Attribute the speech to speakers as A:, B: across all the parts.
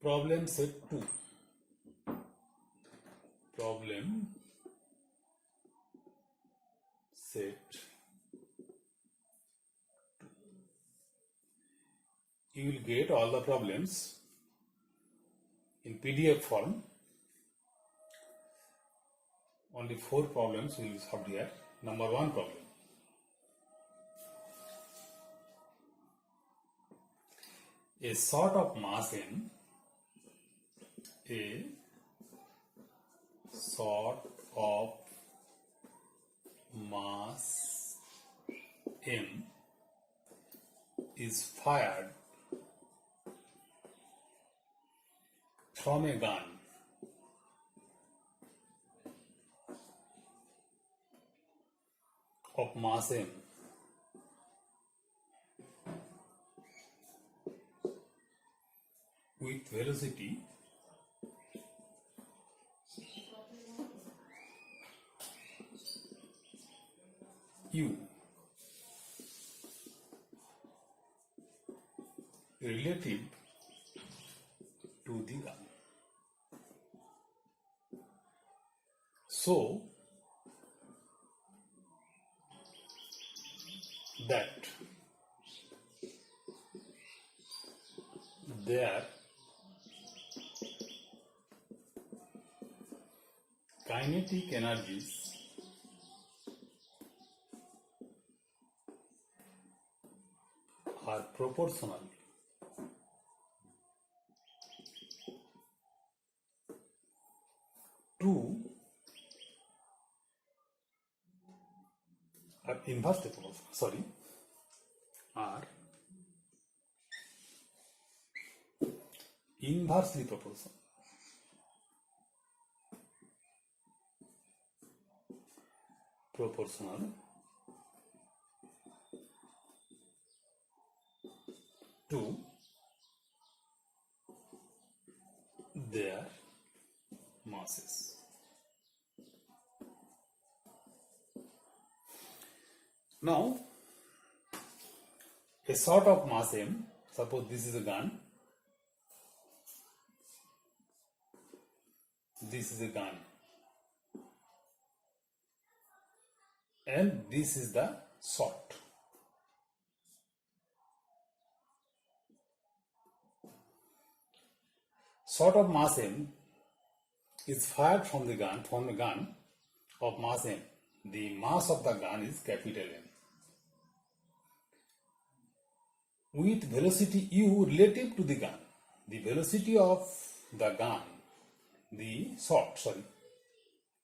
A: Problem set 2. Problem set 2. You will get all the problems in PDF form. Only 4 problems will be solved here. Number 1 problem. A sort of mass m, a sort of mass m is fired from a gun of mass m with velocity u relative to the gun. So that their kinetic energies are proportional to are inversely proportional, are inversely proportional to their masses. Now, a sort of mass m, suppose this is a gun, this is a gun, and this is the shot. Sort of mass m is fired from a gun of mass m. The mass of the gun is capital M, with velocity u relative to the gun. The velocity of the gun,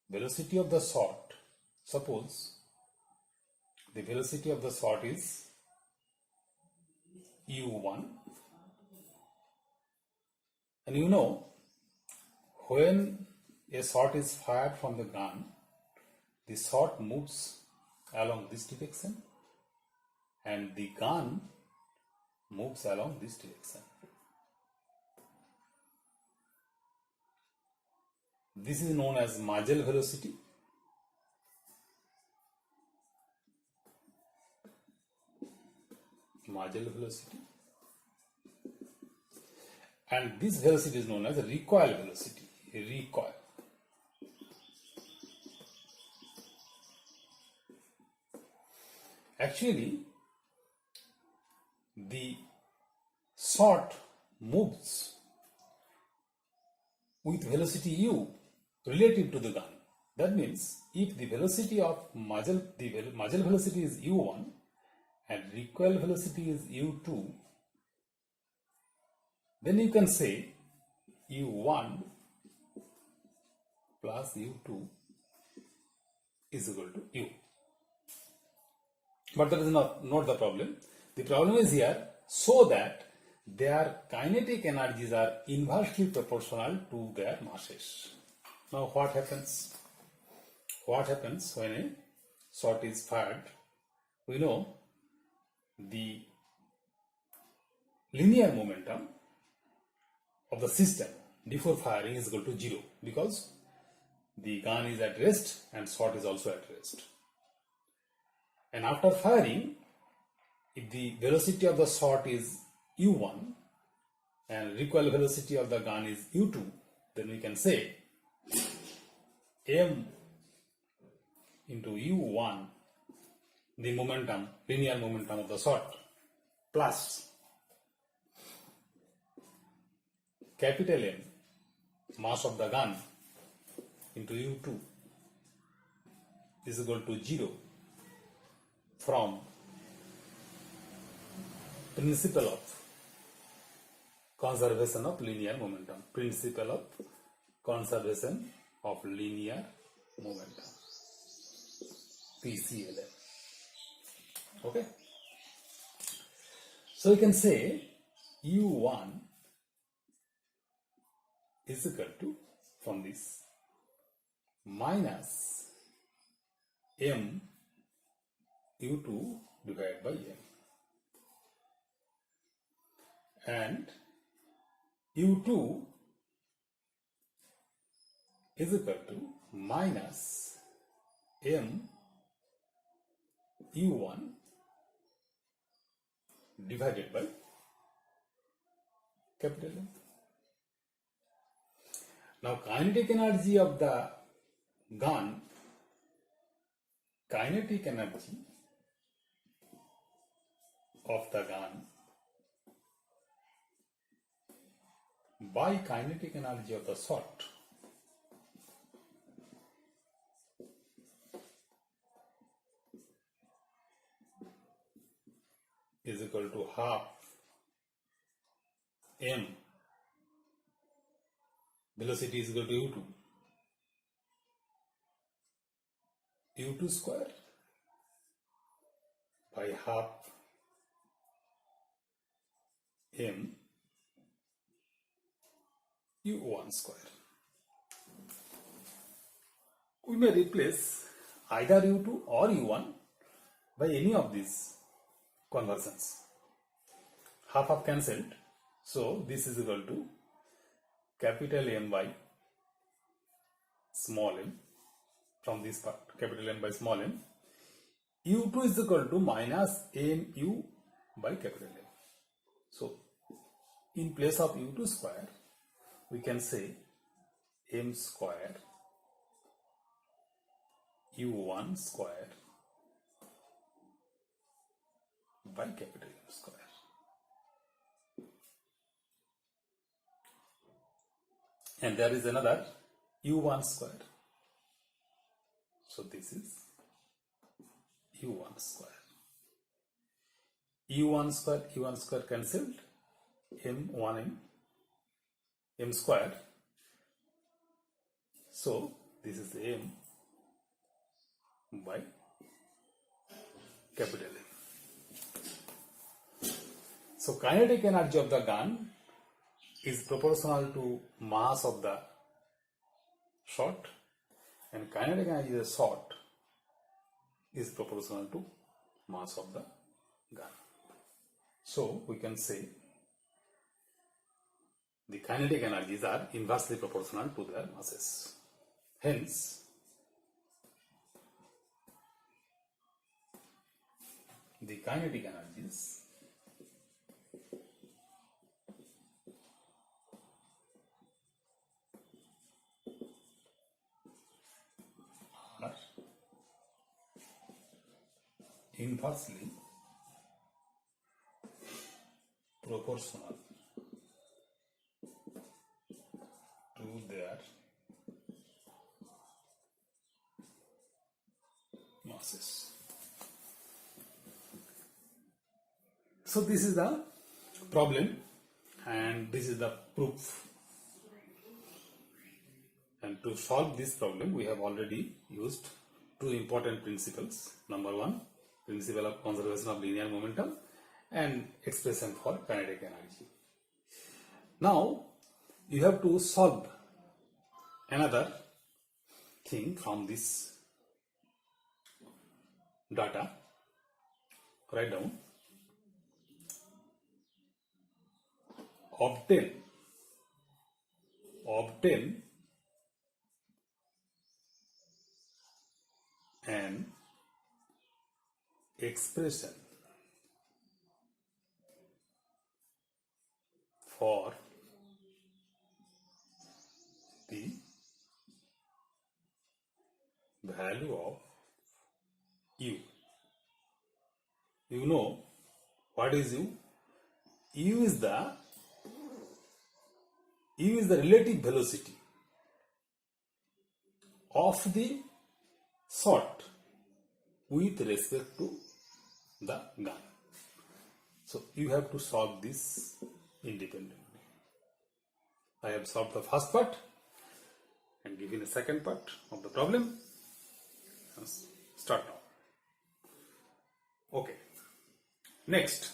A: velocity of the shot, suppose the velocity of the shot is u1, and you know when a shot is fired from the gun, the shot moves along this direction and the gun moves along this direction. This is known as muzzle velocity. And this velocity is known as recoil velocity. Recoil. Actually, the shot moves with velocity u relative to the gun. That means if the velocity of muzzle velocity is u1 and recoil velocity is u2, then you can say u1 plus u2 is equal to u. But that is not the problem. The problem is here, so that their kinetic energies are inversely proportional to their masses. Now what happens? What happens when a shot is fired? We know the linear momentum of the system before firing is equal to 0, because the gun is at rest and shot is also at rest. And after firing, if the velocity of the shot is u1 and recoil velocity of the gun is u2, then we can say m into u1, the momentum, linear momentum of the shot, plus capital M, mass of the gun, into u2 is equal to 0 from principle of conservation of linear momentum. Principle of conservation of linear momentum. PCLM. Okay. So you can say U1 is equal to, from this, minus M U2 divided by M. And U2 is equal to minus M U1 divided by capital M. Now kinetic energy of the gun, kinetic energy of the gun by kinetic energy of the shot is equal to half m, velocity is equal to u2, u2 square by half m u1 square. We may replace either u2 or u1 by any of these conversions. Half cancelled, so this is equal to capital M by small m, from this part, capital M by small m. U2 is equal to minus mu by capital M. So in place of u2 square, we can say m square u1 square by capital M square. And there is another u1 square. So this is u1 square. u1 square cancelled, m square. So this is m by capital M. So kinetic energy of the gun is proportional to mass of the shot, and kinetic energy of the shot is proportional to mass of the gun. So we can say the kinetic energies are inversely proportional to their masses. Hence, the kinetic energies are inversely proportional to their masses. So this is the problem and this is the proof. And to solve this problem, we have already used two important principles. Number one, principle of conservation of linear momentum, and expression for kinetic energy. Now you have to solve another thing from this data. Write down. Obtain an expression for the value of u. You know what is u? U is the relative velocity of the shot with respect to the gun. So you have to solve this independently. I have solved the first part and given the second part of the problem. Let's start now. Okay. Next.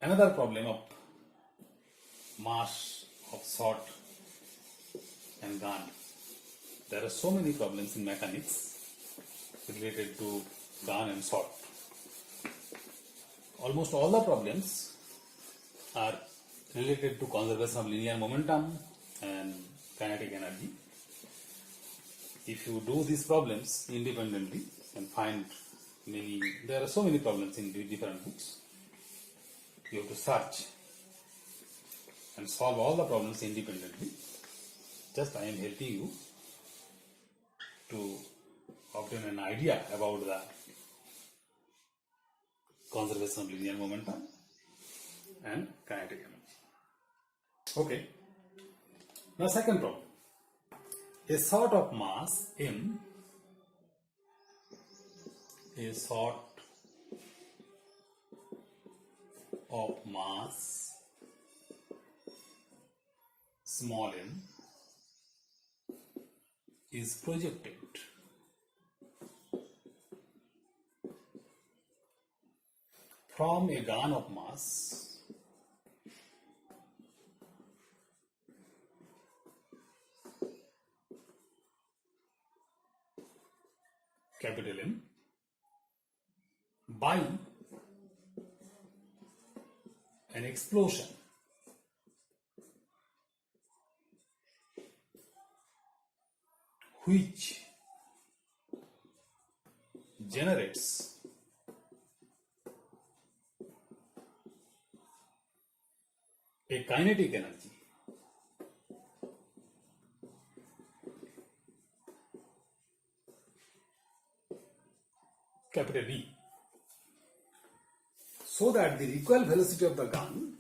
A: Another problem of mass of shot and gun. There are so many problems in mechanics related to gun and shot. Almost all the problems are related to conservation of linear momentum and kinetic energy. If you do these problems independently and find there are so many problems in different books. You have to search and solve all the problems independently. Just I am helping you to obtain an idea about the conservation of linear momentum and kinetic energy. Okay. Now second problem. A shot of mass m, a shot of mass small m is projected from a gun of mass capital M by an explosion which generates a kinetic energy capital V, so that the recoil velocity of the gun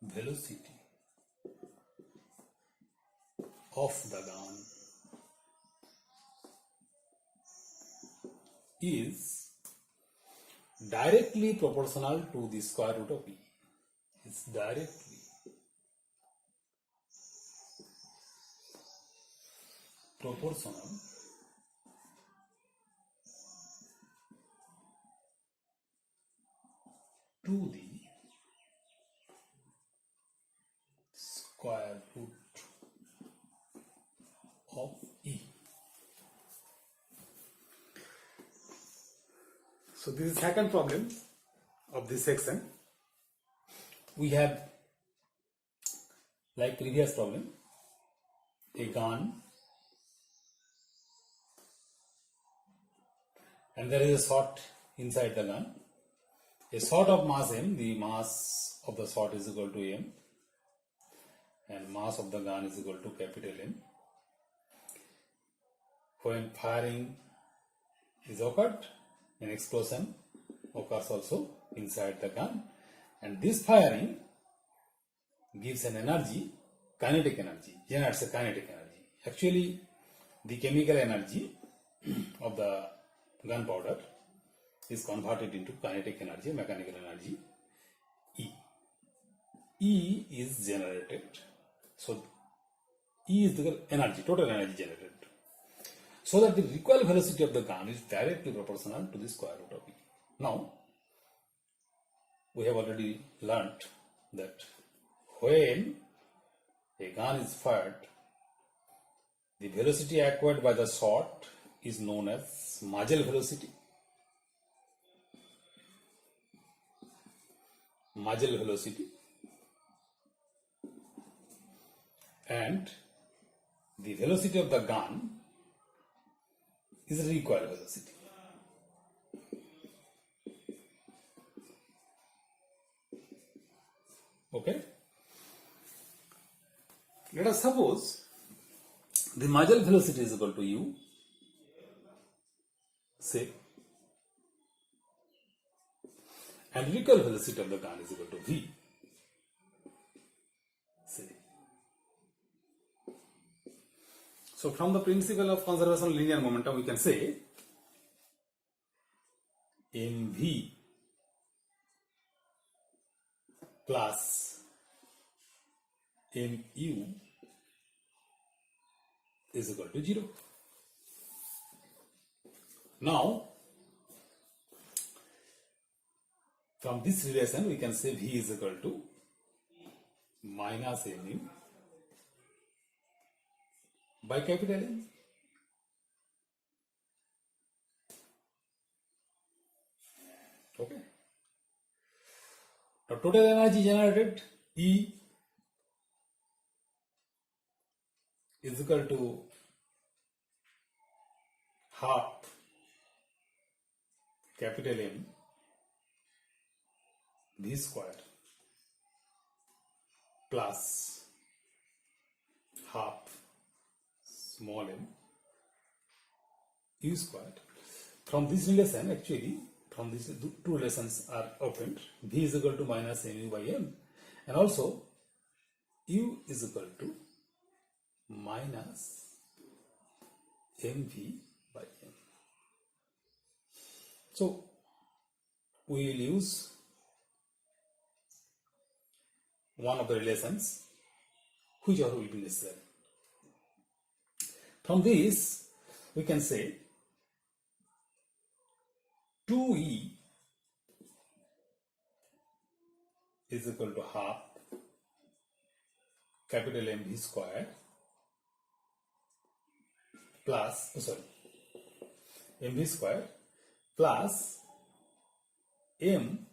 A: velocity of the gun is directly proportional to the square root of E. It's directly proportional to the square root of E. So this is the second problem of this section. We have, like previous problem, a gun and there is a shot inside the gun. A shot of mass m, the mass of the shot is equal to m and mass of the gun is equal to capital M. When firing is occurred, an explosion occurs also inside the gun, and this firing gives an energy, kinetic energy, generates a kinetic energy. Actually, the chemical energy of the gunpowder is converted into kinetic energy, mechanical energy, E. E is generated. So, E is the energy, total energy generated. So that the recoil velocity of the gun is directly proportional to the square root of E. Now, we have already learnt that when a gun is fired, the velocity acquired by the shot is known as muzzle velocity. muzzle velocity and the velocity of the gun is recoil velocity. Okay? Let us suppose the muzzle velocity is equal to u, say, and recoil velocity of the gun is equal to v, say. So from the principle of conservation of linear momentum, we can say mv plus mu is equal to 0. Now, from this relation, we can say v is equal to minus mu by capital M. Okay. Now, total energy generated, E, is equal to half capital M V square plus half small m U square. From this relation, actually, from these two relations are obtained. V is equal to minus mu by m, and also U is equal to minus mv by m. So we will use one of the relations, whichever will be necessary. From this, we can say 2e is equal to half capital M V square plus, mv square plus m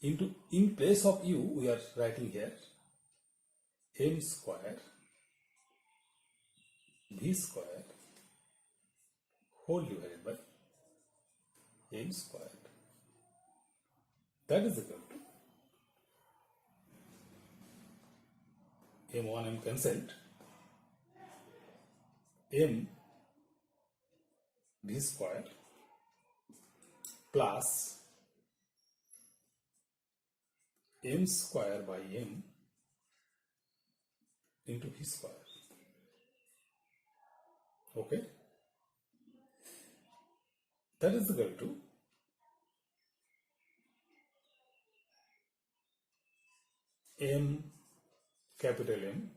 A: into, in place of u, we are writing here m square v square whole divided by m square. That is equal to m1 m cancelled, m v square plus m square by m into v square. Okay, that is equal to m capital M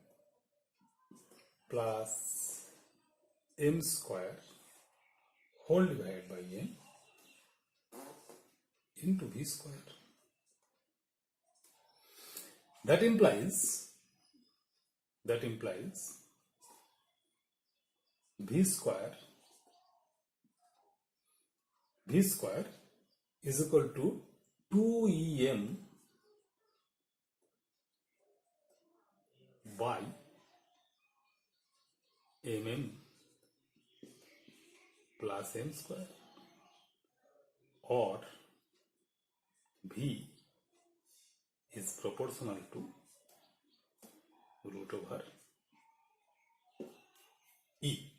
A: plus m square whole divided by m into v square. That implies v square is equal to 2em by mm plus m square, or v is proportional to root over E,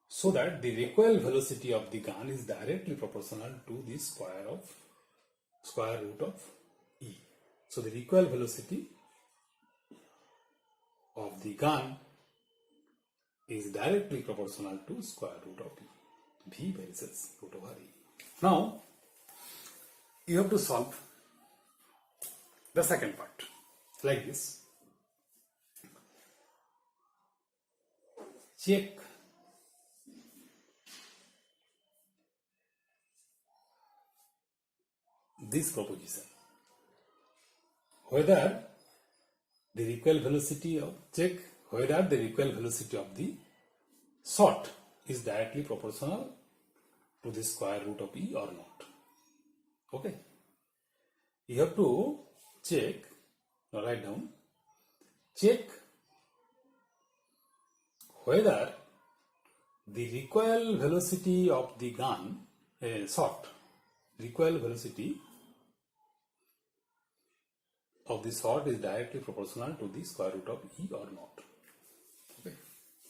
A: so that the recoil velocity of the gun is directly proportional to the square root of E. So the recoil velocity of the gun is directly proportional to square root of E, V versus root over E. Now you have to solve the second part like this. Check this proposition whether the recoil velocity of the shot is directly proportional to the square root of E or not. Okay, you have to check, write down, check whether the recoil velocity of the gun, shot, recoil velocity of the shot is directly proportional to the square root of E or not.